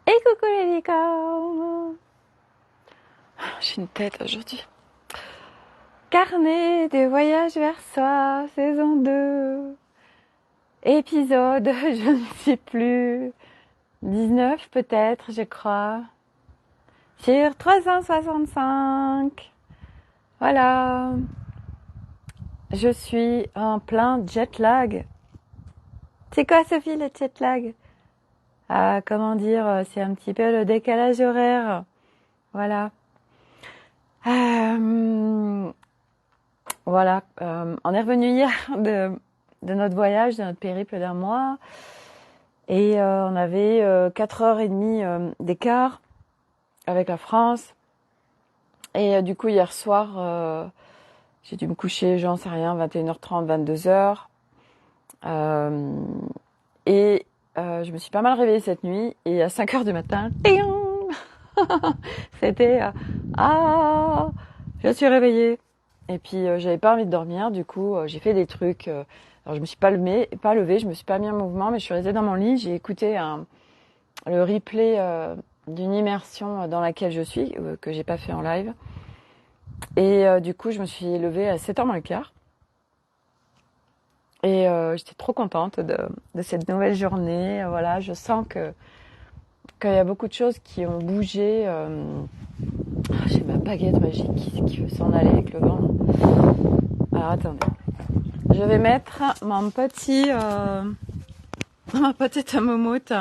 Et coucou les licornes. J'ai une tête aujourd'hui. Carnet des voyages vers soi, saison 2. Épisode, je ne sais plus. 19 peut-être, je crois. Sur 365. Voilà. Je suis en plein jet lag. C'est quoi Sophie le jet lag? Ah, comment dire, c'est un petit peu le décalage horaire. Voilà. Voilà, on est revenu hier de notre voyage, de notre périple d'un mois. Et on avait 4h30 d'écart avec la France. Et du coup, hier soir, j'ai dû me coucher, j'en sais rien, 21h30, 22h. Et je me suis pas mal réveillée cette nuit. Et à 5h du matin, c'était je suis réveillée. Et puis j'avais pas envie de dormir, du coup j'ai fait des trucs. Alors je me suis pas levée, je me suis pas mis en mouvement, mais je suis restée dans mon lit. J'ai écouté le replay d'une immersion dans laquelle je suis, que j'ai pas fait en live. Et du coup je me suis levée à 7h moins le quart. Et j'étais trop contente de cette nouvelle journée. Voilà, je sens qu'il y a beaucoup de choses qui ont bougé. J'ai ma baguette magique qui veut s'en aller avec le vent. Alors attendez. Je vais mettre ma petite moumoute.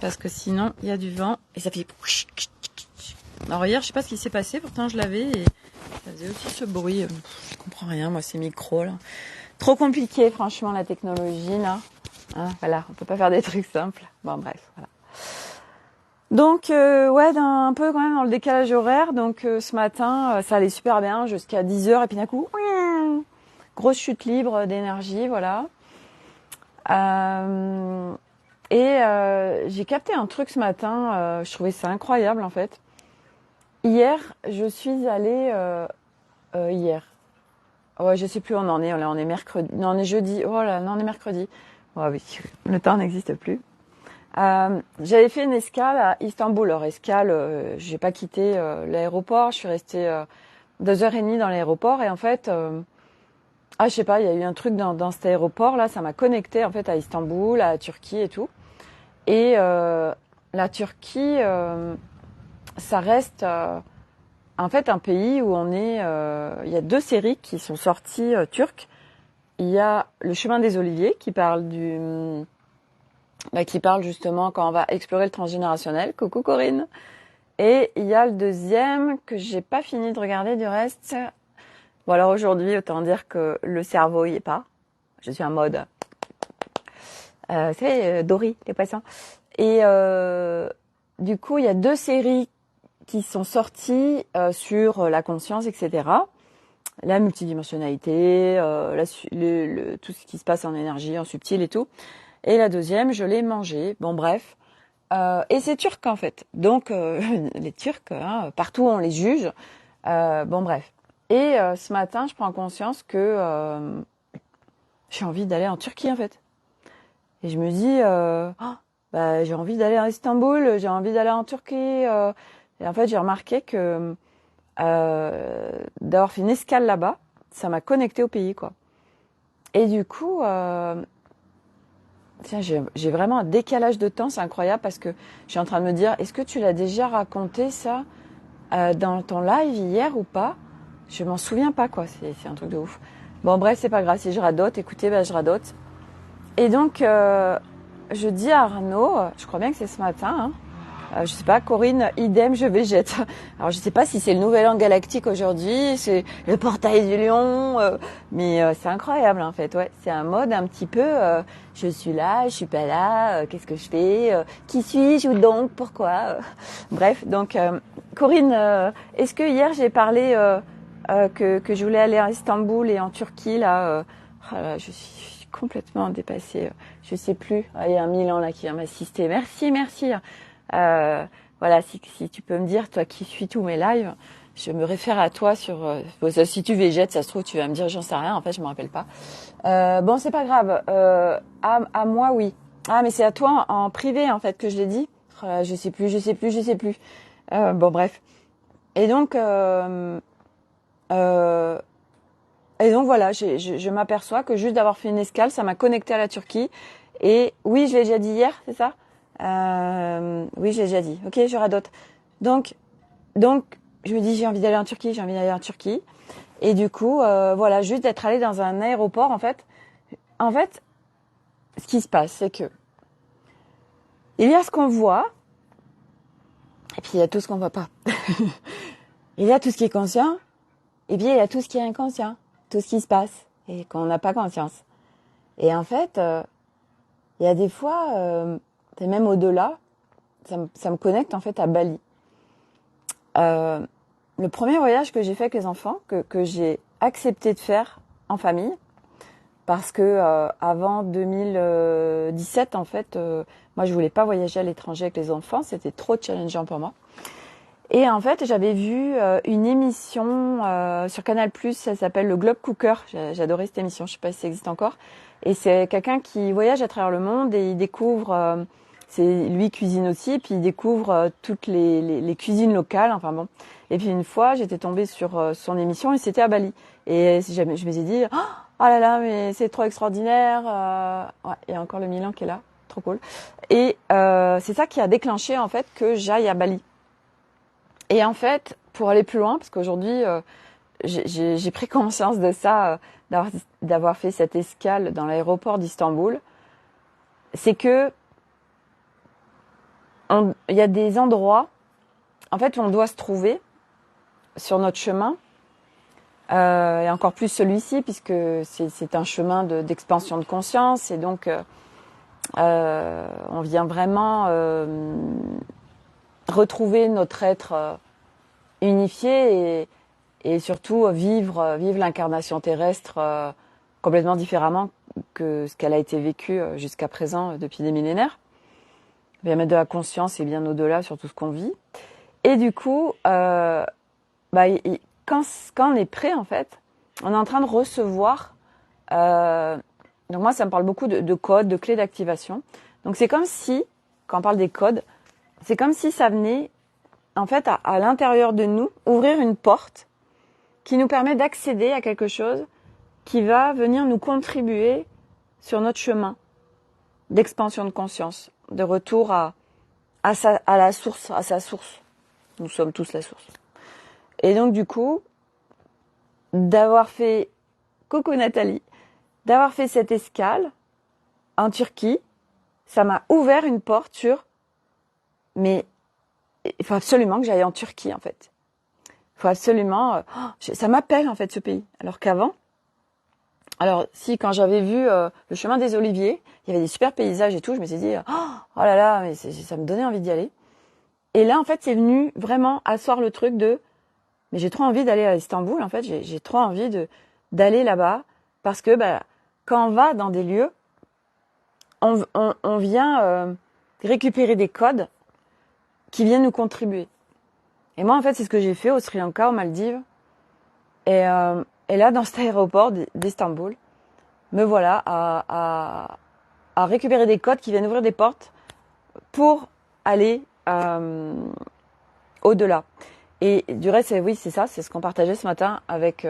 Parce que sinon, il y a du vent. Et ça fait... Alors hier, je sais pas ce qui s'est passé. Pourtant, je l'avais et ça faisait aussi ce bruit. Je comprends rien, moi, ces micros, là. Trop compliqué, franchement, la technologie, là. Hein, voilà, on peut pas faire des trucs simples. Bon, bref, voilà. Donc, ouais, un peu quand même dans le décalage horaire. Donc, ce matin, ça allait super bien jusqu'à 10h. Et puis d'un coup, grosse chute libre d'énergie, voilà. J'ai capté un truc ce matin. Je trouvais ça incroyable, en fait. Hier, je suis allée... hier. Ouais, je sais plus où on en est. Là, on est mercredi. Non, on est jeudi. Oh là, non, on est mercredi. Ouais, oui, le temps n'existe plus. J'avais fait une escale à Istanbul. Alors escale, j'ai pas quitté l'aéroport. Je suis restée 2h30 dans l'aéroport et en fait, je sais pas, il y a eu un truc dans cet aéroport là, ça m'a connectée en fait à Istanbul, à la Turquie et tout. Et la Turquie, ça reste en fait un pays où on est. Il y a 2 séries qui sont sorties turques. Il y a Le Chemin des Oliviers qui parle qui parle justement quand on va explorer le transgénérationnel. Coucou Corinne. Et il y a le deuxième que j'ai pas fini de regarder du reste. Bon alors aujourd'hui, autant dire que le cerveau y est pas. Je suis en mode, c'est Dory, les poissons. Et du coup, il y a 2 séries qui sont sorties sur la conscience, etc. La multidimensionnalité, tout ce qui se passe en énergie, en subtil et tout. Et la deuxième, je l'ai mangée. Bon, bref. Et c'est turc, en fait. Donc, les Turcs, hein, partout, on les juge. Bon, bref. Et ce matin, je prends conscience que j'ai envie d'aller en Turquie, en fait. Et je me dis, j'ai envie d'aller à Istanbul, j'ai envie d'aller en Turquie. Et en fait, j'ai remarqué que d'avoir fait une escale là-bas, ça m'a connecté au pays, quoi. Et du coup... Tiens, j'ai vraiment un décalage de temps, c'est incroyable parce que je suis en train de me dire, est-ce que tu l'as déjà raconté ça dans ton live hier ou pas? Je m'en souviens pas, quoi, c'est un truc de ouf. Bon, bref, c'est pas grave, si je radote, écoutez, je radote. Et donc, je dis à Arnaud, je crois bien que c'est ce matin, hein, je sais pas, Corinne, idem, je végète. Alors je sais pas si c'est le nouvel an galactique aujourd'hui, c'est le portail du lion, mais c'est incroyable en fait. Ouais, c'est un mode un petit peu, je suis là, je suis pas là, qu'est-ce que je fais, qui suis-je ou donc, pourquoi. Bref, donc Corinne, est-ce que hier j'ai parlé que je voulais aller à Istanbul et en Turquie là, je suis complètement dépassée. Je sais plus. Il y a un Milan là qui vient m'assister. Merci. Voilà, si tu peux me dire, toi qui suis tous mes lives, je me réfère à toi sur... si tu végètes, ça se trouve, tu vas me dire, j'en sais rien, en fait, je me rappelle pas. Bon, c'est pas grave. À moi, oui. Ah, mais c'est à toi en privé, en fait, que je l'ai dit. Oh là, je sais plus. Bon, bref. Et donc, voilà, je m'aperçois que juste d'avoir fait une escale, ça m'a connecté à la Turquie. Et oui, je l'ai déjà dit hier, c'est ça? Oui, je l'ai déjà dit. Ok, j'aurai d'autres. Donc, je me dis, j'ai envie d'aller en Turquie. Et du coup, voilà, juste d'être allé dans un aéroport, en fait, ce qui se passe, c'est que il y a ce qu'on voit, et puis il y a tout ce qu'on voit pas. Il y a tout ce qui est conscient, et puis il y a tout ce qui est inconscient, tout ce qui se passe et qu'on n'a pas conscience. Et en fait, il y a des fois, c'est même au-delà, ça me connecte en fait à Bali. Le premier voyage que j'ai fait avec les enfants, que j'ai accepté de faire en famille, parce que avant 2017, en fait, moi je voulais pas voyager à l'étranger avec les enfants, c'était trop challengeant pour moi. Et en fait, j'avais vu une émission sur Canal+, ça s'appelle le Globe Cooker. J'adorais cette émission, je sais pas si ça existe encore. Et c'est quelqu'un qui voyage à travers le monde et il découvre, lui cuisine aussi, puis il découvre toutes les cuisines locales, enfin bon. Et puis une fois, j'étais tombée sur son émission et c'était à Bali. Et je me suis dit, oh là là, mais c'est trop extraordinaire. Ouais, il y a encore le Milan qui est là, trop cool. Et c'est ça qui a déclenché en fait que j'aille à Bali. Et en fait, pour aller plus loin, parce qu'aujourd'hui, j'ai pris conscience de ça, d'avoir fait cette escale dans l'aéroport d'Istanbul, c'est que il y a des endroits, en fait, où on doit se trouver sur notre chemin, et encore plus celui-ci, puisque c'est un chemin d'expansion de conscience, et donc on vient vraiment retrouver notre être unifié et surtout vivre l'incarnation terrestre complètement différemment que ce qu'elle a été vécue jusqu'à présent depuis des millénaires. Bien mettre de la conscience et bien au-delà sur tout ce qu'on vit. Et du coup, quand on est prêt, en fait, on est en train de recevoir. Donc moi, ça me parle beaucoup de codes, de clés d'activation. Donc c'est comme si, quand on parle des codes, c'est comme si ça venait, en fait, à l'intérieur de nous, ouvrir une porte qui nous permet d'accéder à quelque chose qui va venir nous contribuer sur notre chemin d'expansion de conscience, de retour à la source, à sa source. Nous sommes tous la source. Et donc, du coup, d'avoir fait, coucou Nathalie, d'avoir fait cette escale en Turquie, ça m'a ouvert une porte sur, mais il faut absolument que j'aille en Turquie, en fait. Il faut absolument, ça m'appelle, en fait, ce pays. Alors qu'avant, si, quand j'avais vu le chemin des Oliviers, il y avait des super paysages et tout, je me suis dit, oh là là, mais ça me donnait envie d'y aller. Et là, en fait, c'est venu vraiment asseoir le truc mais j'ai trop envie d'aller à Istanbul, en fait, j'ai trop envie d'aller là-bas, parce que quand on va dans des lieux, on vient récupérer des codes qui viennent nous contribuer. Et moi, en fait, c'est ce que j'ai fait au Sri Lanka, aux Maldives. Et là, dans cet aéroport d'Istanbul, me voilà à récupérer des codes qui viennent ouvrir des portes pour aller au-delà. Et du reste, c'est ça, c'est ce qu'on partageait ce matin avec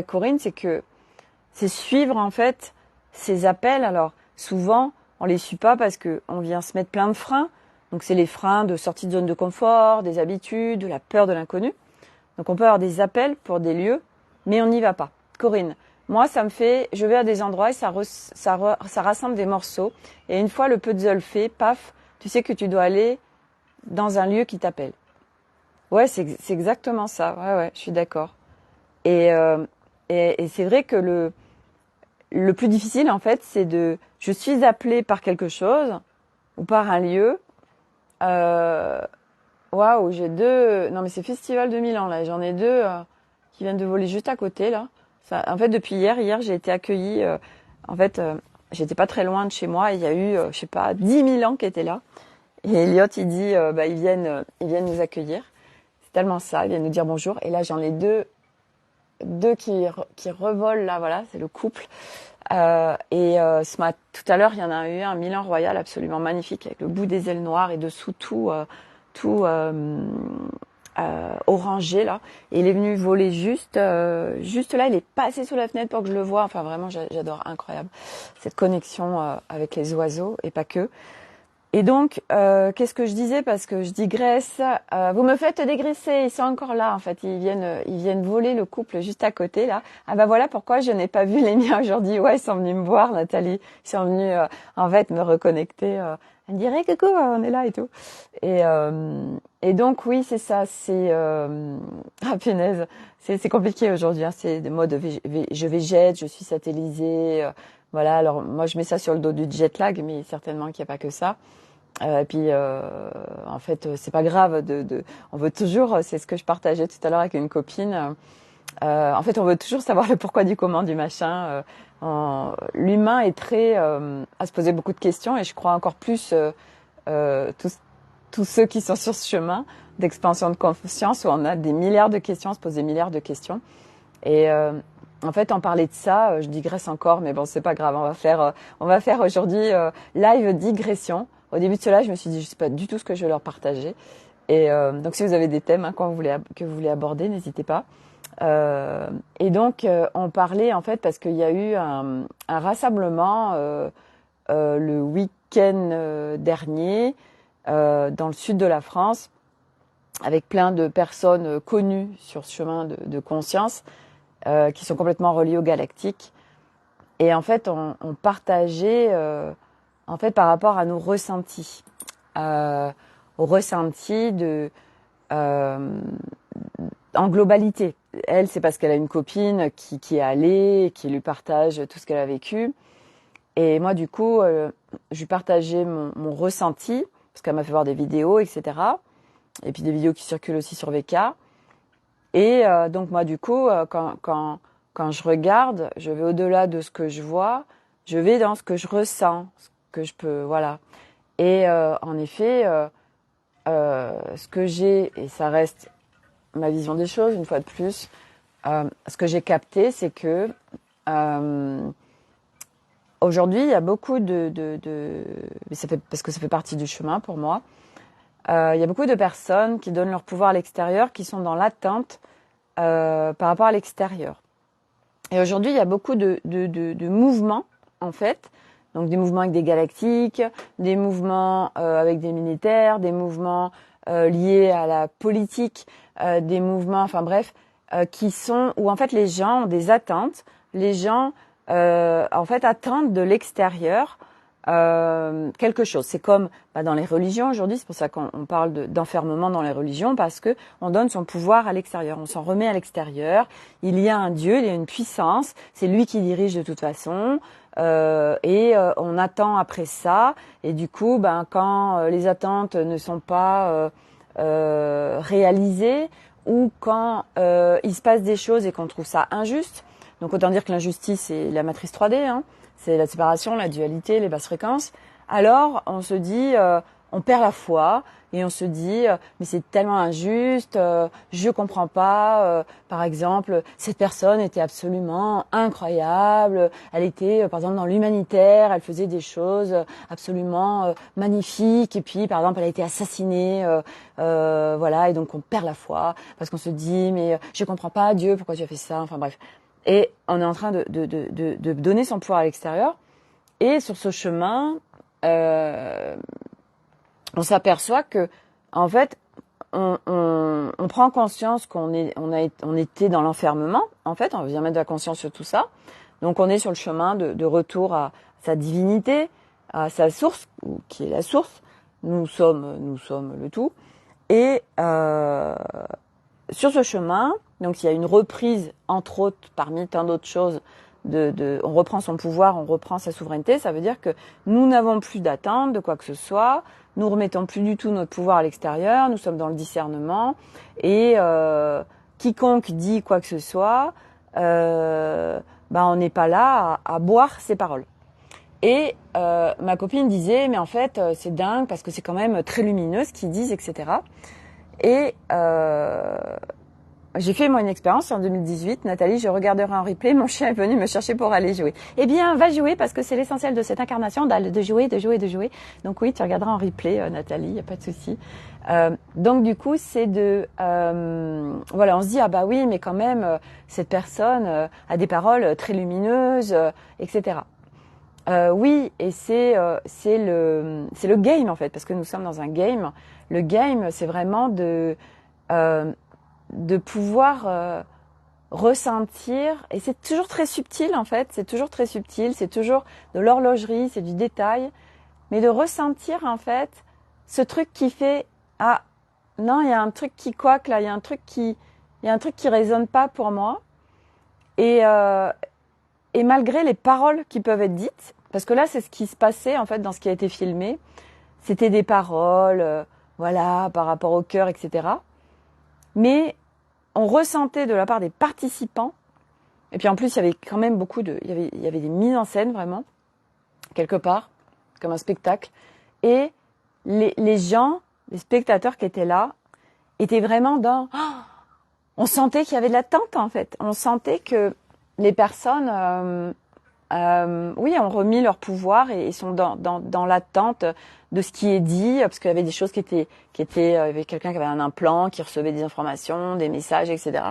Corinne, c'est que c'est suivre en fait ces appels. Alors souvent, on les suit pas parce que on vient se mettre plein de freins. Donc c'est les freins de sortie de zone de confort, des habitudes, de la peur de l'inconnu. Donc on peut avoir des appels pour des lieux, mais on n'y va pas. Corinne, moi je vais à des endroits et ça rassemble des morceaux. Et une fois le puzzle fait, paf, tu sais que tu dois aller dans un lieu qui t'appelle. Ouais, c'est exactement ça. Ouais, je suis d'accord. Et c'est vrai que le plus difficile, en fait, je suis appelée par quelque chose ou par un lieu. Waouh, j'ai non mais c'est Festival de Milan, là. J'en ai deux qui viennent de voler juste à côté, là. Ça, en fait, depuis hier, j'ai été accueillie. En fait, j'étais pas très loin de chez moi. Et il y a eu, je sais pas, 10 000 ans qui étaient là. Et Elliot, il dit, ils viennent nous accueillir. C'est tellement ça, ils viennent nous dire bonjour. Et là, j'en ai deux qui revolent là, voilà, c'est le couple. Tout à l'heure, il y en a eu un Milan Royal absolument magnifique avec le bout des ailes noires et dessous tout orangé là. Et il est venu voler juste là. Il est passé sous la fenêtre pour que je le voie. Enfin vraiment, j'adore, incroyable cette connexion avec les oiseaux et pas que. Et donc, qu'est-ce que je disais? Parce que je digresse. Vous me faites dégraisser. Ils sont encore là, en fait. Ils viennent voler le couple juste à côté, là. Ah bah voilà pourquoi je n'ai pas vu les miens aujourd'hui. Ouais, ils sont venus me voir, Nathalie. Ils sont venus, en fait, me reconnecter. Elle me dirait, coucou, on est là et tout. Et donc, oui, c'est ça. Ah, punaise. C'est compliqué aujourd'hui, hein. C'est des modes je végète, je suis satellisée. Voilà. Alors, moi, je mets ça sur le dos du jet lag, mais certainement qu'il n'y a pas que ça. Et puis, en fait, c'est pas grave. On veut toujours, c'est ce que je partageais tout à l'heure avec une copine. En fait, on veut toujours savoir le pourquoi du comment du machin. L'humain est très à se poser beaucoup de questions, et je crois encore plus tous ceux qui sont sur ce chemin d'expansion de conscience où on a des milliards de questions, on se pose des milliards de questions. Et en fait, en parler de ça, je digresse encore, mais bon, c'est pas grave. On va faire aujourd'hui live digression. Au début de cela, je me suis dit, je sais pas du tout ce que je vais leur partager. Et donc, si vous avez des thèmes que vous voulez aborder, n'hésitez pas. Et donc, on parlait en fait parce qu'il y a eu un rassemblement le week-end dernier dans le sud de la France, avec plein de personnes connues sur ce chemin de conscience, qui sont complètement reliées au galactique. Et en fait, on partageait en fait par rapport à nos ressentis, aux ressentis en globalité. Elle, c'est parce qu'elle a une copine qui est allée, qui lui partage tout ce qu'elle a vécu. Et moi, du coup, je lui partageais mon ressenti, parce qu'elle m'a fait voir des vidéos, etc. Et puis des vidéos qui circulent aussi sur VK. Et donc moi, du coup, quand je regarde, je vais au-delà de ce que je vois, je vais dans ce que je ressens, ce que je peux, voilà. Et en effet, ce que j'ai, et ça reste ma vision des choses, une fois de plus, ce que j'ai capté, c'est que aujourd'hui, il y a beaucoup parce que ça fait partie du chemin pour moi, il y a beaucoup de personnes qui donnent leur pouvoir à l'extérieur, qui sont dans l'attente par rapport à l'extérieur. Et aujourd'hui, il y a beaucoup de mouvements, en fait. Donc des mouvements avec des galactiques, des mouvements avec des militaires, des mouvements liés à la politique, des mouvements, enfin bref, où en fait les gens ont des attentes. Les gens, en fait, attendent de l'extérieur quelque chose. C'est comme dans les religions aujourd'hui, c'est pour ça qu'on parle d'enfermement dans les religions, parce que on donne son pouvoir à l'extérieur, on s'en remet à l'extérieur. Il y a un Dieu, il y a une puissance, c'est lui qui dirige de toute façon, et on attend après ça. Et du coup, quand les attentes ne sont pas réalisées, ou quand il se passe des choses et qu'on trouve ça injuste, donc autant dire que l'injustice c'est la matrice 3D, hein, c'est la séparation, la dualité, les basses fréquences. Alors, on se dit, on perd la foi et on se dit, mais c'est tellement injuste, je comprends pas. Par exemple, cette personne était absolument incroyable. Elle était, par exemple, dans l'humanitaire, elle faisait des choses absolument magnifiques. Et puis, par exemple, elle a été assassinée, voilà. Et donc, on perd la foi parce qu'on se dit, mais je comprends pas, Dieu, pourquoi tu as fait ça. Enfin bref. Et on est en train de donner son pouvoir à l'extérieur. Et sur ce chemin, on s'aperçoit que, en fait, on prend conscience qu'on était dans l'enfermement. En fait, on vient mettre de la conscience sur tout ça. Donc, on est sur le chemin de retour à sa divinité, à sa source, qui est la source. Nous sommes le tout. Et sur ce chemin, donc il y a une reprise, entre autres, parmi tant d'autres choses, on reprend son pouvoir, on reprend sa souveraineté. Ça veut dire que nous n'avons plus d'attente de quoi que ce soit, nous remettons plus du tout notre pouvoir à l'extérieur, nous sommes dans le discernement, et quiconque dit quoi que ce soit, on n'est pas là à boire ses paroles. Et ma copine disait, mais en fait, c'est dingue parce que c'est quand même très lumineux ce qu'ils disent, etc. Et j'ai fait moi une expérience en 2018. Nathalie, je regarderai en replay. Mon chien est venu me chercher pour aller jouer. Eh bien, va jouer parce que c'est l'essentiel de cette incarnation, de jouer, de jouer, de jouer. Donc oui, tu regarderas en replay, Nathalie, il n'y a pas de souci. Donc du coup, c'est voilà, on se dit ah bah oui, mais quand même, cette personne a des paroles très lumineuses, etc. Oui, et c'est le game en fait, parce que nous sommes dans un game. Le game, c'est vraiment de pouvoir ressentir, et c'est toujours très subtil en fait, c'est toujours très subtil, c'est toujours de l'horlogerie, c'est du détail, mais de ressentir en fait ce truc qui fait ah non, il y a un truc qui coaque là, il y a un truc qui résonne pas pour moi, et malgré les paroles qui peuvent être dites, parce que là c'est ce qui se passait en fait dans ce qui a été filmé, c'était des paroles, voilà, par rapport au cœur, etc. Mais on ressentait de la part des participants, et puis en plus il y avait quand même il y avait des mises en scène vraiment, quelque part, comme un spectacle, et les gens, les spectateurs qui étaient là, étaient vraiment dans... on sentait qu'il y avait de l'attente en fait, on sentait que les personnes, oui, ont remis leur pouvoir et sont dans l'attente de ce qui est dit, parce qu'il y avait des choses il y avait quelqu'un qui avait un implant, qui recevait des informations, des messages, etc.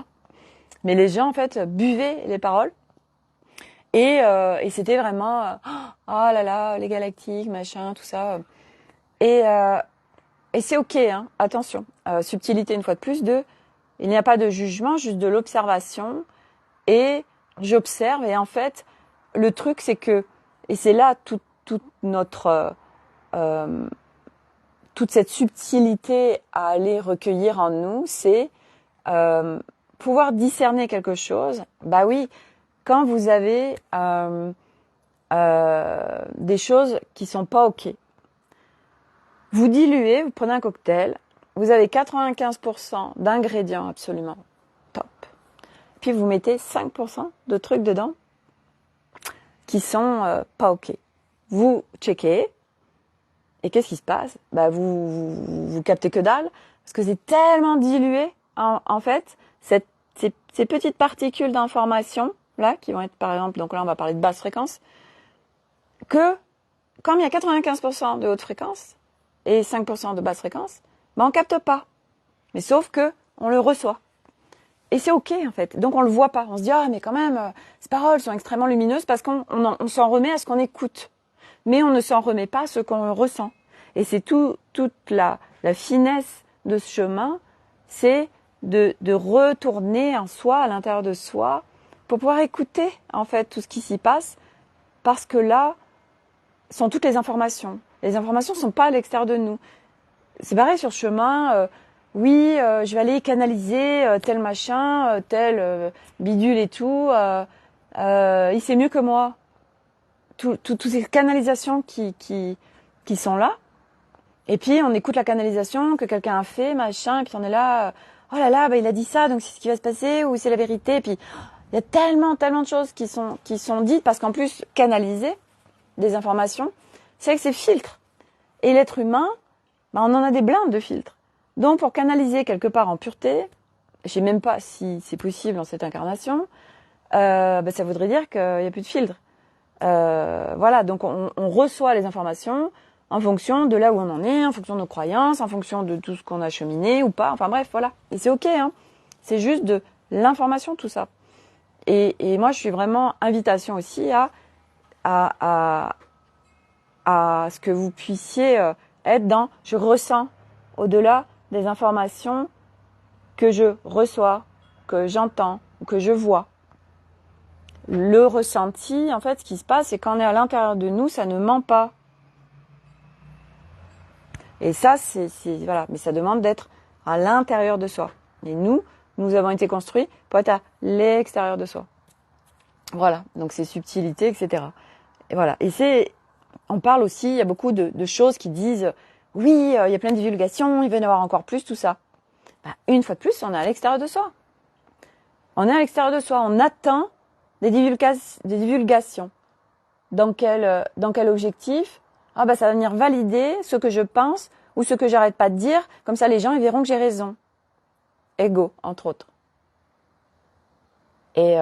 Mais les gens, en fait, buvaient les paroles. Et c'était vraiment, oh là là, les galactiques, machin, tout ça. Et c'est ok, hein, attention. Subtilité, une fois de plus, il n'y a pas de jugement, juste de l'observation. Et j'observe, et en fait, le truc, c'est que, et c'est là toute cette subtilité à aller recueillir en nous, c'est pouvoir discerner quelque chose. Bah oui, quand vous avez des choses qui sont pas ok, vous diluez, vous prenez un cocktail, vous avez 95% d'ingrédients absolument top, puis vous mettez 5% de trucs dedans qui sont pas ok. Vous checkez, et qu'est-ce qui se passe? Bah vous captez que dalle, parce que c'est tellement dilué en fait, ces petites particules d'information là, qui vont être par exemple, donc là on va parler de basse fréquence, que comme il y a 95% de haute fréquence et 5% de basse fréquence, bah on capte pas. Mais sauf que on le reçoit. Et c'est ok en fait. Donc on le voit pas. On se dit ah mais quand même ces paroles sont extrêmement lumineuses parce qu'on s'en remet à ce qu'on écoute. Mais on ne s'en remet pas à ce qu'on ressent. Et c'est toute la finesse de ce chemin, c'est de retourner en soi, à l'intérieur de soi, pour pouvoir écouter en fait tout ce qui s'y passe, parce que là sont toutes les informations. Les informations sont pas à l'extérieur de nous. C'est pareil sur ce chemin. Oui, je vais aller canaliser tel machin, tel bidule et tout. Il sait mieux que moi. Toutes ces canalisations qui sont là. Et puis on écoute la canalisation que quelqu'un a fait, machin, et puis on est là, oh là là, bah il a dit ça, donc c'est ce qui va se passer, ou c'est la vérité. Et puis il y a tellement de choses qui sont dites, parce qu'en plus canaliser des informations, c'est avec ces filtres. Et l'être humain, bah on en a des blindes de filtres. Donc pour canaliser quelque part en pureté, je sais même pas si c'est possible dans cette incarnation, bah ça voudrait dire qu'il y a plus de filtres. Voilà, donc on reçoit les informations en fonction de là où on en est, en fonction de nos croyances, en fonction de tout ce qu'on a cheminé ou pas. Enfin bref, voilà. Et c'est ok, hein. C'est juste de l'information, tout ça. Et moi, je suis vraiment invitation aussi à ce que vous puissiez être dans je ressens au-delà des informations que je reçois, que j'entends ou que je vois. Le ressenti, en fait, ce qui se passe, c'est quand on est à l'intérieur de nous, ça ne ment pas. Et ça, voilà. Mais ça demande d'être à l'intérieur de soi. Et nous avons été construits pour être à l'extérieur de soi. Voilà. Donc c'est subtilité, etc. Et voilà. Et on parle aussi, il y a beaucoup de choses qui disent, oui, il y a plein de divulgations, il va y en avoir encore plus, tout ça. Bah, une fois de plus, on est à l'extérieur de soi. On est à l'extérieur de soi. On attend des divulgations. Dans quel objectif? Ah bah ça va venir valider ce que je pense ou ce que j'arrête pas de dire. Comme ça, les gens ils verront que j'ai raison. Ego, entre autres. Et,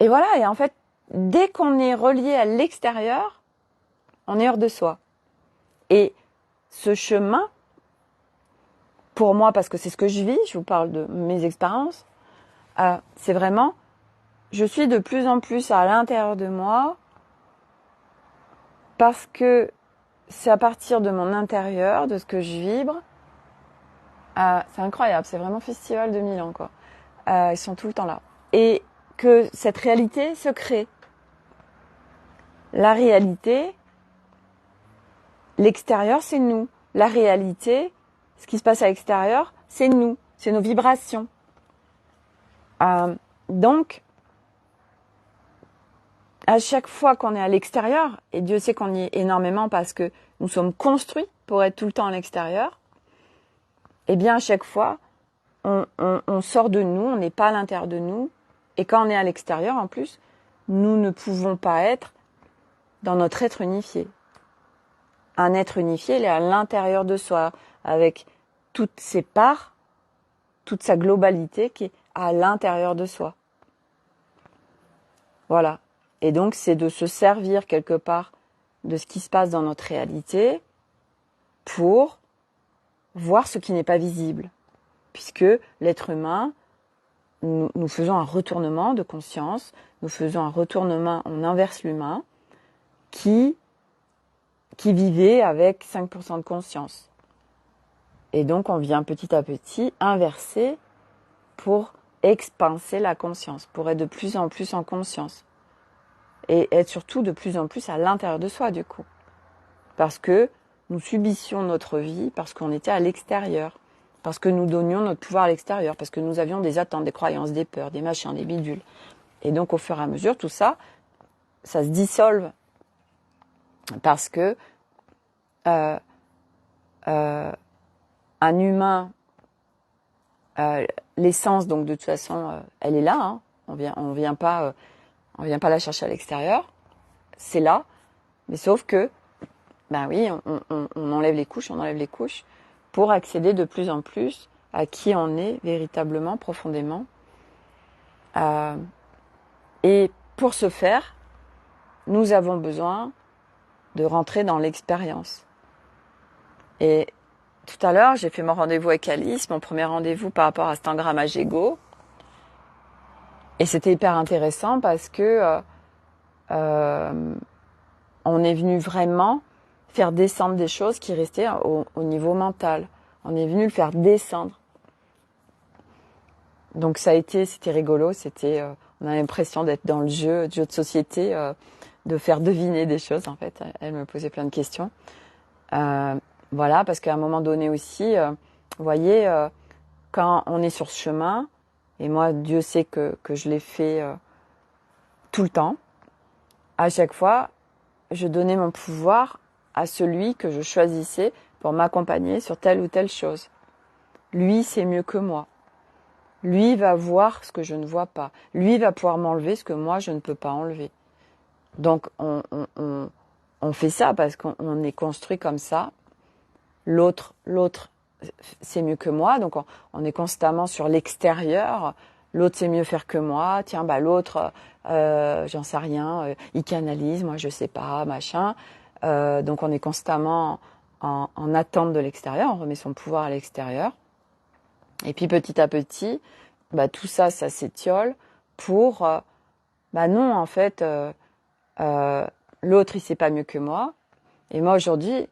et voilà, et en fait, dès qu'on est relié à l'extérieur, on est hors de soi. Et ce chemin, pour moi, parce que c'est ce que je vis, je vous parle de mes expériences, c'est vraiment, je suis de plus en plus à l'intérieur de moi, parce que c'est à partir de mon intérieur, de ce que je vibre. C'est incroyable, c'est vraiment Festival de Milan, quoi. Ils sont tout le temps là. Et que cette réalité se crée. La réalité, l'extérieur, c'est nous. La réalité, ce qui se passe à l'extérieur, c'est nous. C'est nos vibrations. Donc, à chaque fois qu'on est à l'extérieur, et Dieu sait qu'on y est énormément parce que nous sommes construits pour être tout le temps à l'extérieur, eh bien, à chaque fois, on sort de nous, on n'est pas à l'intérieur de nous. Et quand on est à l'extérieur, en plus, nous ne pouvons pas être dans notre être unifié. Un être unifié, il est à l'intérieur de soi, avec toutes ses parts, toute sa globalité qui est à l'intérieur de soi. Voilà. Et donc, c'est de se servir quelque part de ce qui se passe dans notre réalité pour voir ce qui n'est pas visible. Puisque l'être humain, nous faisons un retournement de conscience, nous faisons un retournement, on inverse l'humain qui vivait avec 5% de conscience. Et donc on vient petit à petit inverser pour expanser la conscience, pour être de plus en plus en conscience. Et être surtout de plus en plus à l'intérieur de soi du coup. Parce que nous subissions notre vie, parce qu'on était à l'extérieur. Parce que nous donnions notre pouvoir à l'extérieur, parce que nous avions des attentes, des croyances, des peurs, des machins, des bidules. Et donc, au fur et à mesure, tout ça, ça se dissolve. Parce que un humain, l'essence, donc de toute façon, elle est là. Hein. On vient pas la chercher à l'extérieur. C'est là. Mais sauf que, ben oui, on enlève les couches, pour accéder de plus en plus à qui on est véritablement, profondément. Et pour ce faire, nous avons besoin de rentrer dans l'expérience. Et tout à l'heure, j'ai fait mon rendez-vous avec Alice, mon premier rendez-vous par rapport à cet engrammage Ego. Et c'était hyper intéressant parce que on est venu vraiment faire descendre des choses qui restaient au niveau mental. On est venu le faire descendre. Donc c'était rigolo, on a l'impression d'être dans le jeu de société, de faire deviner des choses en fait. Elle me posait plein de questions. Voilà, parce qu'à un moment donné aussi, vous voyez, quand on est sur ce chemin, et moi Dieu sait que je l'ai fait tout le temps, à chaque fois, je donnais mon pouvoir à celui que je choisissais pour m'accompagner sur telle ou telle chose. Lui, c'est mieux que moi. Lui va voir ce que je ne vois pas. Lui va pouvoir m'enlever ce que moi, je ne peux pas enlever. Donc, on fait ça parce qu'on est construit comme ça. L'autre, c'est mieux que moi. Donc, on est constamment sur l'extérieur. L'autre, c'est mieux faire que moi. Tiens, l'autre, j'en sais rien. Il canalise, moi, je sais pas, machin. Donc, on est constamment en attente de l'extérieur. On remet son pouvoir à l'extérieur. Et puis petit à petit, tout ça, ça s'étiole pour, non, en fait, l'autre, il sait pas mieux que moi. Et moi, aujourd'hui,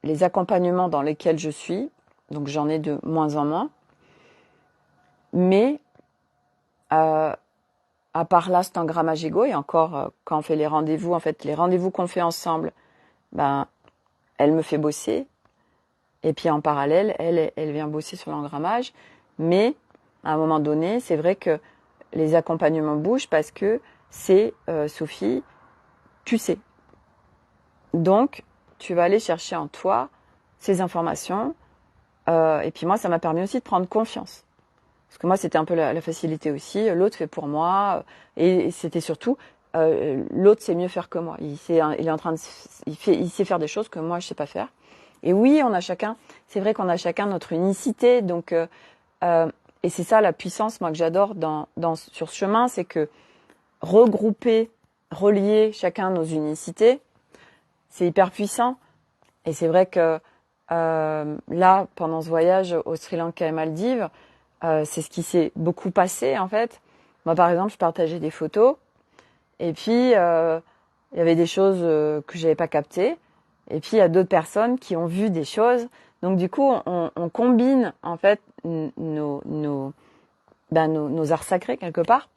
les accompagnements dans lesquels je suis, donc j'en ai de moins en moins, mais à part là, cet engrammage Ego, et encore, quand on fait les rendez-vous, en fait, les rendez-vous qu'on fait ensemble, elle me fait bosser. Et puis en parallèle, elle vient bosser sur l'engrammage. Mais à un moment donné, c'est vrai que les accompagnements bougent parce que c'est Sophie, tu sais. Donc, tu vas aller chercher en toi ces informations. Et puis moi, ça m'a permis aussi de prendre confiance. Parce que moi, c'était un peu la facilité aussi. L'autre fait pour moi. Et c'était surtout, l'autre sait mieux faire que moi. Il sait faire des choses que moi, je sais pas faire. Et oui, c'est vrai qu'on a chacun notre unicité, donc Et c'est ça la puissance, moi, que j'adore sur ce chemin, c'est que regrouper, relier chacun nos unicités, c'est hyper puissant. Et c'est vrai que là, pendant ce voyage au Sri Lanka et Maldives, c'est ce qui s'est beaucoup passé en fait. Moi, par exemple, je partageais des photos et puis il y avait des choses que j'avais pas captées. Et puis il y a d'autres personnes qui ont vu des choses. Donc du coup, on combine en fait nos arts sacrés quelque part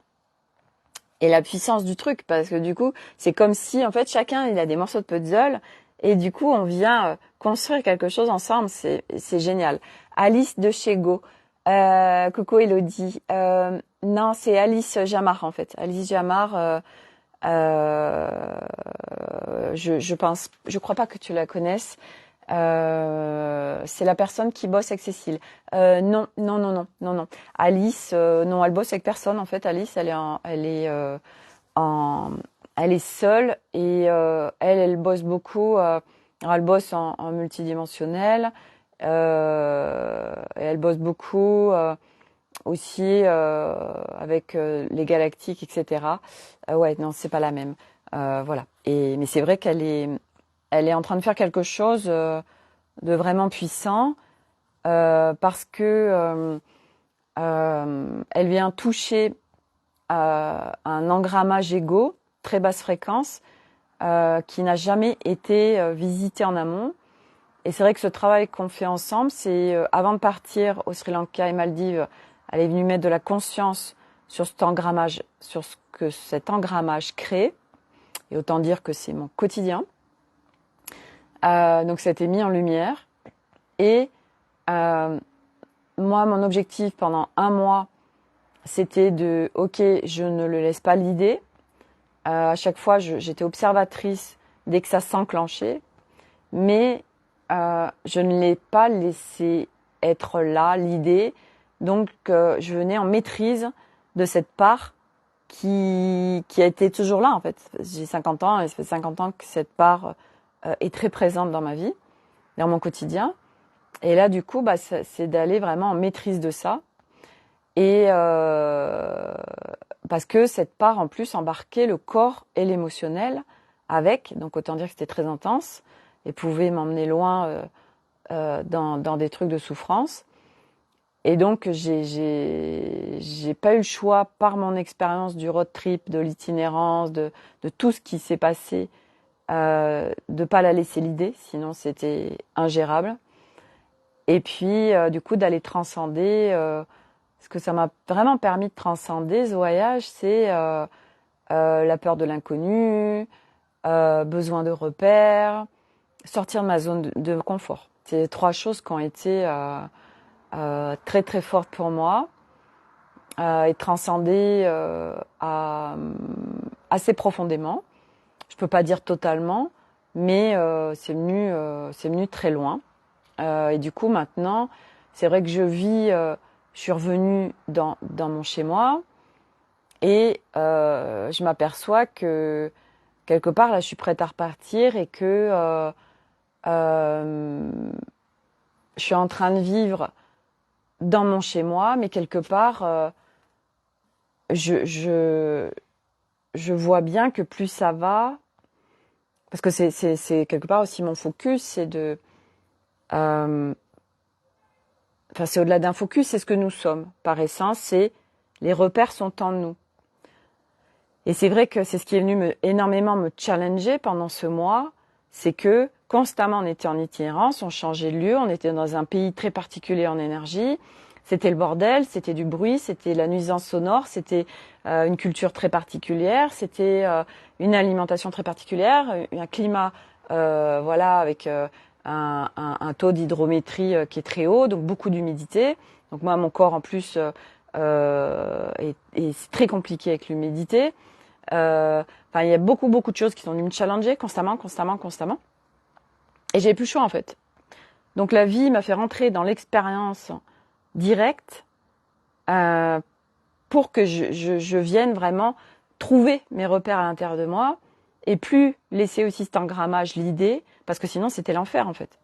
et la puissance du truc, parce que du coup, c'est comme si en fait chacun il a des morceaux de puzzle et du coup on vient construire quelque chose ensemble. C'est génial. Alice de chez Go. Coucou Elodie. Non, c'est Alice Jamar en fait. Alice Jamar. Je crois pas que tu la connaisses. C'est la personne qui bosse avec Cécile. Non. Alice, non, elle bosse avec personne en fait. Alice, elle est seule et elle bosse beaucoup. Elle bosse en multidimensionnel. Et elle bosse beaucoup aussi avec les galactiques, etc. Ouais, non, c'est pas la même. Voilà. Mais c'est vrai elle est en train de faire quelque chose de vraiment puissant parce que elle vient toucher un engrammage égo, très basse fréquence, qui n'a jamais été visité en amont. Et c'est vrai que ce travail qu'on fait ensemble, c'est avant de partir au Sri Lanka et Maldives, elle est venue mettre de la conscience sur cet engrammage, sur ce que cet engrammage crée. Et autant dire que c'est mon quotidien. Donc ça a été mis en lumière. Et moi, mon objectif pendant 1 mois, c'était ok, je ne le laisse pas l'idée. À chaque fois, j'étais observatrice dès que ça s'enclenchait. Mais je ne l'ai pas laissé être là, l'idée. Donc, je venais en maîtrise de cette part qui a été toujours là, en fait. J'ai 50 ans et ça fait 50 ans que cette part est très présente dans ma vie, dans mon quotidien. Et là, du coup, c'est d'aller vraiment en maîtrise de ça. Et parce que cette part, en plus, embarquait le corps et l'émotionnel avec. Donc, autant dire que c'était très intense et pouvait m'emmener loin dans des trucs de souffrance. Et donc, j'ai pas eu le choix, par mon expérience du road trip, de l'itinérance, de tout ce qui s'est passé, de pas la laisser l'idée, sinon c'était ingérable. Et puis, du coup, d'aller transcender. Ce que ça m'a vraiment permis de transcender, ce voyage, c'est la peur de l'inconnu, besoin de repères, sortir de ma zone de confort. C'est 3 choses qui ont été très très fortes pour moi et transcender assez profondément. Je peux pas dire totalement, mais c'est venu très loin. Et du coup maintenant, c'est vrai que je suis revenue dans mon chez-moi et je m'aperçois que quelque part là, je suis prête à repartir et que je suis en train de vivre dans mon chez-moi, mais quelque part, je vois bien que plus ça va, parce que c'est quelque part aussi mon focus, c'est de... Enfin, c'est au-delà d'un focus, c'est ce que nous sommes. Par essence, c'est les repères sont en nous. Et c'est vrai que c'est ce qui est venu énormément me challenger pendant ce mois, c'est que constamment on était en itinérance, on changeait de lieu, on était dans un pays très particulier en énergie, c'était le bordel, c'était du bruit, c'était la nuisance sonore, c'était une culture très particulière, c'était une alimentation très particulière, un climat voilà avec un taux d'hydrométrie qui est très haut, donc beaucoup d'humidité. Donc moi, mon corps en plus c'est très compliqué avec l'humidité. Enfin, il y a beaucoup de choses qui sont venues me challenger constamment. Et j'ai plus le choix en fait. Donc la vie m'a fait rentrer dans l'expérience directe pour que je vienne vraiment trouver mes repères à l'intérieur de moi et plus laisser aussi cet engrammage l'idée, parce que sinon c'était l'enfer en fait.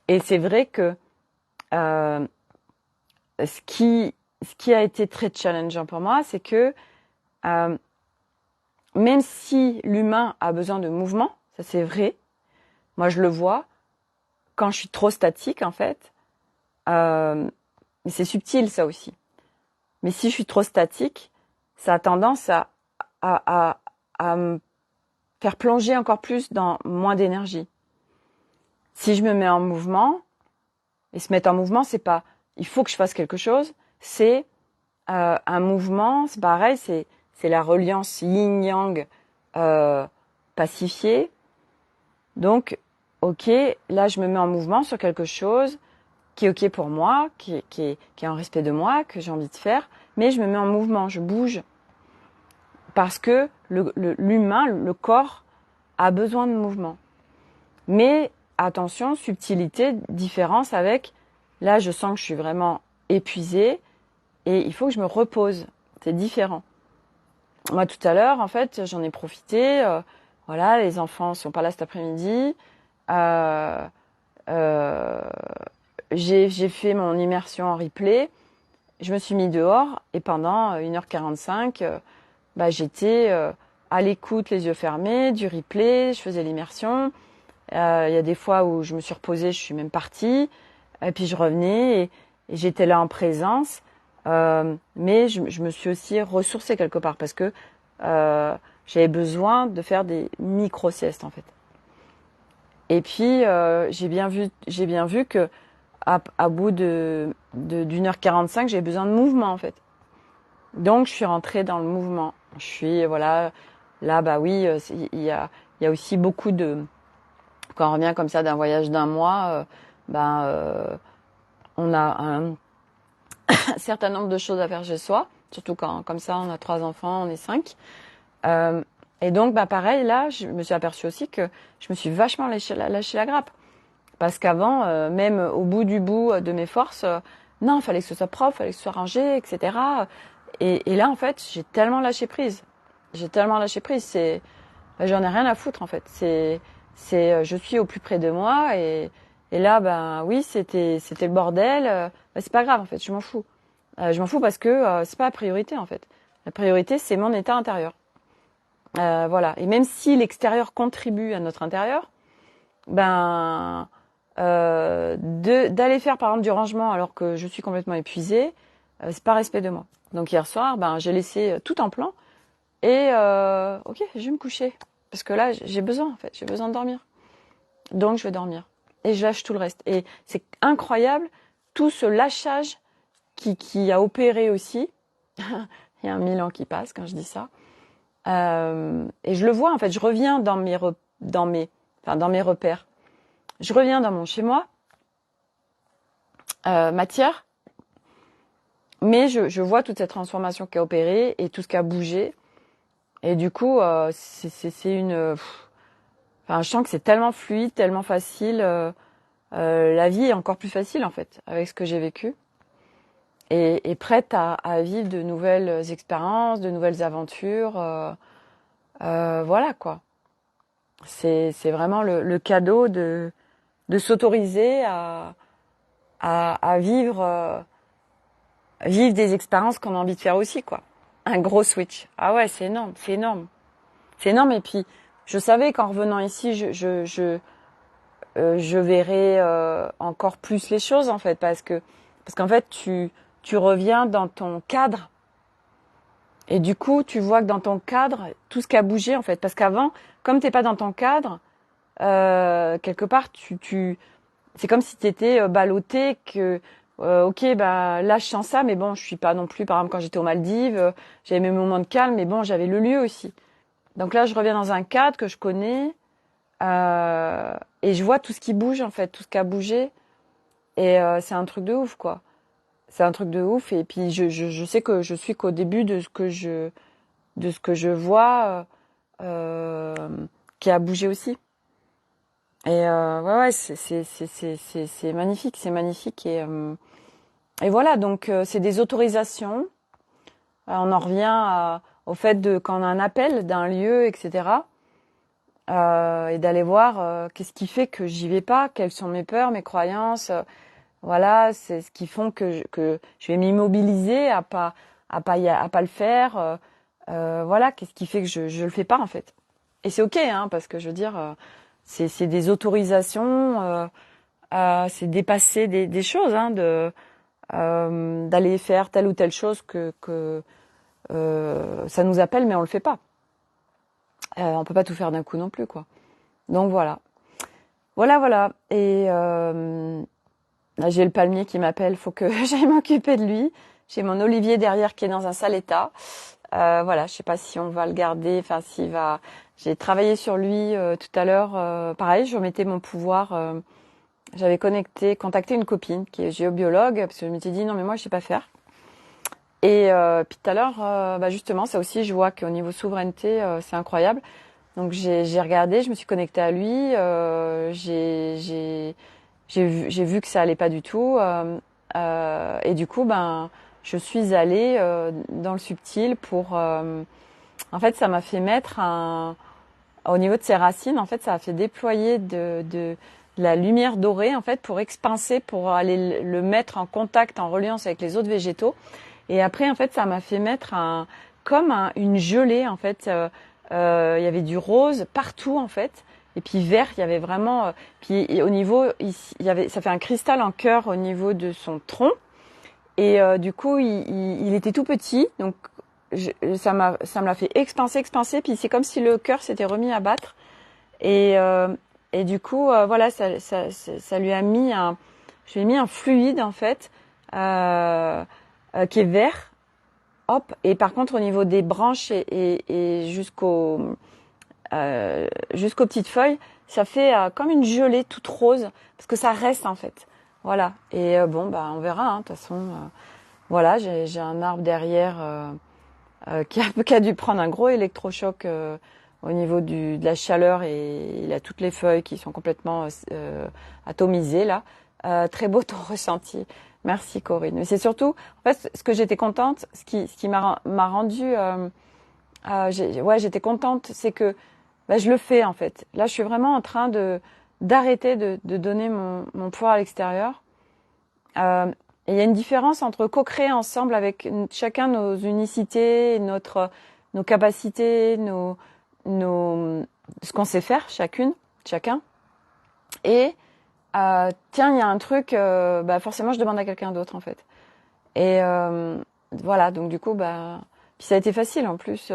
Et c'est vrai que ce qui ce qui a été très challengeant pour moi, c'est que même si l'humain a besoin de mouvement, ça c'est vrai, moi je le vois, quand je suis trop statique en fait, mais c'est subtil ça aussi. Mais si je suis trop statique, ça a tendance à me faire plonger encore plus dans moins d'énergie. Si je me mets en mouvement, et se mettre en mouvement, c'est pas il faut que je fasse quelque chose, c'est un mouvement, c'est pareil, c'est la reliance yin-yang pacifiée. Donc, ok, là je me mets en mouvement sur quelque chose qui est ok pour moi, qui est en respect de moi, que j'ai envie de faire, mais je me mets en mouvement, je bouge, parce que l'humain, le corps, a besoin de mouvement. Mais attention, subtilité, différence avec, là je sens que je suis vraiment épuisée et il faut que je me repose. C'est différent. Moi tout à l'heure, en fait, j'en ai profité. Voilà, les enfants sont pas là cet après-midi. J'ai fait mon immersion en replay. Je me suis mis dehors et pendant 1h45, j'étais à l'écoute, les yeux fermés, du replay. Je faisais l'immersion. Il y a des fois où je me suis reposée, je suis même partie. Et puis je revenais et j'étais là en présence. Mais je me suis aussi ressourcée quelque part parce que j'avais besoin de faire des micro-siestes en fait. Et puis j'ai bien vu que à bout d'une heure 45, j'avais besoin de mouvement en fait. Donc je suis rentrée dans le mouvement. Je suis voilà là oui, il y a aussi beaucoup de quand on revient comme ça d'un voyage d'un mois, on a un certain nombre de choses à faire chez soi, surtout quand comme ça on a 3 enfants, on est 5. Et donc pareil là, je me suis aperçue aussi que je me suis vachement lâché la grappe. Parce qu'avant, même au bout du bout de mes forces, non, il fallait que ce soit propre, il fallait que ce soit rangé, etc. Et là, en fait, j'ai tellement lâché prise. J'en ai rien à foutre, en fait. Je suis au plus près de moi et là, oui, c'était le bordel. C'est pas grave, en fait, je m'en fous. Je m'en fous parce que c'est pas la priorité, en fait. La priorité, c'est mon état intérieur. Voilà. Et même si l'extérieur contribue à notre intérieur, d'aller faire par exemple du rangement alors que je suis complètement épuisée, c'est pas respect de moi. Donc hier soir, j'ai laissé tout en plan et ok, je vais me coucher parce que là j'ai besoin en fait, j'ai besoin de dormir. Donc je vais dormir et je lâche tout le reste. Et c'est incroyable tout ce lâchage qui a opéré aussi. Il y a 1000 ans qui passent quand je dis ça. Et je le vois en fait, je reviens dans mes repères. Je reviens dans mon chez-moi, matière, mais je vois toute cette transformation qui a opéré et tout ce qui a bougé. Et du coup, c'est une... je sens que c'est tellement fluide, tellement facile. La vie est encore plus facile, en fait, avec ce que j'ai vécu. Et prête à vivre de nouvelles expériences, de nouvelles aventures. Voilà, quoi. C'est vraiment le cadeau de s'autoriser à vivre des expériences qu'on a envie de faire aussi, quoi. Un gros switch. Ah ouais, c'est énorme, c'est énorme. C'est énorme et puis je savais qu'en revenant ici, je verrais encore plus les choses en fait parce qu'en fait tu reviens dans ton cadre et du coup tu vois que dans ton cadre tout ce qui a bougé en fait parce qu'avant comme t'es pas dans ton cadre quelque part c'est comme si t'étais ballotté que ok là je sens ça mais bon je suis pas non plus par exemple quand j'étais aux Maldives j'avais mes moments de calme mais bon j'avais le lieu aussi donc là je reviens dans un cadre que je connais et je vois tout ce qui bouge en fait tout ce qui a bougé et c'est un truc de ouf quoi c'est un truc de ouf et puis je sais que je suis qu'au début de ce que je vois qui a bougé aussi. Et ouais, c'est magnifique et voilà donc c'est des autorisations. On en revient au fait de quand on a un appel d'un lieu, etc. Et d'aller voir qu'est-ce qui fait que j'y vais pas, quelles sont mes peurs, mes croyances, Voilà, c'est ce qui font que je vais m'immobiliser à pas le faire. Voilà, qu'est-ce qui fait que je le fais pas en fait. Et c'est ok, hein, parce que je veux dire, c'est des autorisations, c'est dépasser des choses, hein, d'aller faire telle ou telle chose que ça nous appelle, mais on le fait pas. On peut pas tout faire d'un coup non plus, quoi. Donc voilà, voilà. Et là, j'ai le palmier qui m'appelle, faut que j'aille m'occuper de lui. J'ai mon olivier derrière qui est dans un sale état. Voilà, je sais pas si on va le garder, enfin s'il va. J'ai travaillé sur lui tout à l'heure. Pareil, je remettais mon pouvoir. J'avais contacté une copine qui est géobiologue parce que je m'étais dit non mais moi je sais pas faire. Et puis tout à l'heure, bah justement, ça aussi, je vois qu'au niveau souveraineté, c'est incroyable. Donc j'ai regardé, je me suis connectée à lui, j'ai vu que ça allait pas du tout, et du coup, ben, je suis allée dans le subtil pour. En fait, ça m'a fait mettre au niveau de ses racines, en fait, ça a fait déployer de la lumière dorée, en fait, pour expanser, pour aller le mettre en contact, en reliance avec les autres végétaux. Et après, en fait, ça m'a fait mettre une gelée, en fait. Il y avait du rose partout, en fait. Et puis vert, il y avait vraiment. Puis au niveau, ici, ça fait un cristal en cœur au niveau de son tronc. Et du coup, il était tout petit, donc ça me l'a fait expanser. Puis c'est comme si le cœur s'était remis à battre. Et et du coup, voilà, ça lui a mis je lui ai mis un fluide en fait qui est vert. Hop. Et par contre, au niveau des branches et jusqu'aux petites feuilles, ça fait comme une gelée toute rose parce que ça reste en fait. Voilà. Et bon, bah on verra. Hein, de toute façon, voilà, j'ai un arbre derrière qui a dû prendre un gros électrochoc au niveau de la chaleur et il a toutes les feuilles qui sont complètement atomisées là. Très beau ton ressenti. Merci Corinne. Mais c'est surtout, en fait, ce que j'étais contente, ce qui m'a rendu, j'étais contente, c'est que bah, je le fais en fait. Là, je suis vraiment en train d'arrêter de donner mon pouvoir à l'extérieur. Et il y a une différence entre co-créer ensemble avec chacun nos unicités, nos capacités, ce qu'on sait faire chacun. Et tiens, il y a un truc, bah forcément, je demande à quelqu'un d'autre en fait. Et voilà, donc du coup, bah, puis ça a été facile en plus.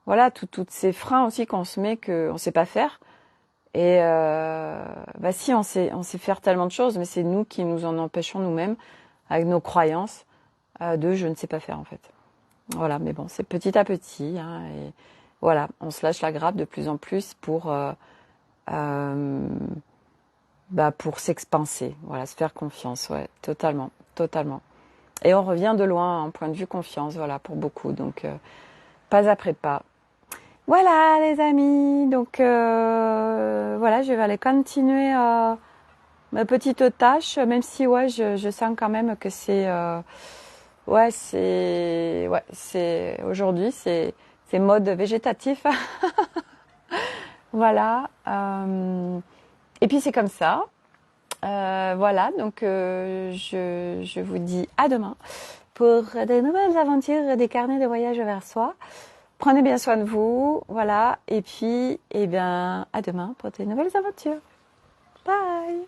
Voilà, toutes ces freins aussi qu'on se met qu'on sait pas faire. Et bah si, on sait faire tellement de choses, mais c'est nous qui nous en empêchons nous-mêmes avec nos croyances de je ne sais pas faire en fait. Voilà, mais bon, c'est petit à petit. Hein, et voilà, on se lâche la grappe de plus en plus pour s'expanser. Voilà, se faire confiance. Ouais, totalement. Et on revient de loin en point de vue confiance, voilà, pour beaucoup. Donc, pas après pas. Voilà, les amis. Donc, voilà, je vais aller continuer ma petite tâche, même si, ouais, je sens quand même que c'est aujourd'hui, c'est mode végétatif. Voilà. Et puis c'est comme ça. Voilà, donc je vous dis à demain pour des nouvelles aventures, des carnets de voyage vers soi. Prenez bien soin de vous, voilà, et puis, eh bien, à demain pour des nouvelles aventures. Bye!